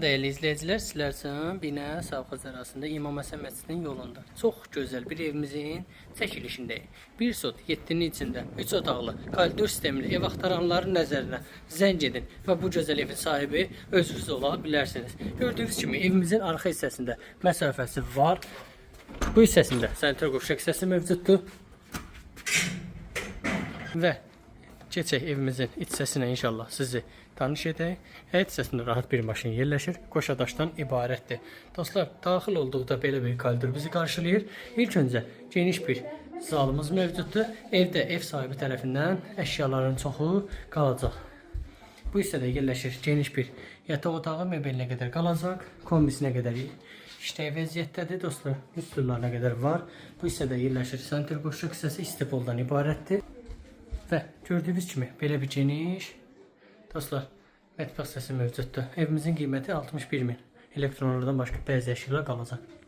Değerli izleyiciler, sizler üçün Binə Savxoz arasında İmam Həsən məscidinin yolunda çox gözəl bir evimizin çəkilişindəyik. Bir sot 7'nin içində 3 otaqlı koridor sistemli ev axtaranların nəzərinə zəng edin və bu gözəl evin sahibi özünüz ola bilərsiniz. Gördüyünüz kimi evimizin arxa hissəsində məsafəsi var. Bu hissəsində sanitar qovşaq hissəsi mövcuddur. Və keçək evimizin iç səsinə inşallah sizi tanış edək. Həyət hissəsində rahat bir maşın yerləşir. Qoşadaşdan ibarətdir. Dostlar, daxil olduqda belə bir koridor bizi qarşılayır. İlk öncə geniş bir zalımız mövcuddur. Evdə ev sahibi tərəfindən əşyaların çoxu qalacaq. Bu hissədə yerləşir geniş bir yataq otağı, mebelinə qədər qalacaq. Kombisinə qədər işlək vəziyyətdədir dostlar. Üstünlərine qədər var. Bu hissədə yerləşir sanitar qovşaq hissəsi istipoldan ibarətdir. Və gördüyünüz kimi belə bir geniş dostlar mətbəx hissəsi mövcuddur. Evimizin qiyməti 61.000. Elektronlardan başqa bəzi əşyalar qalacaq.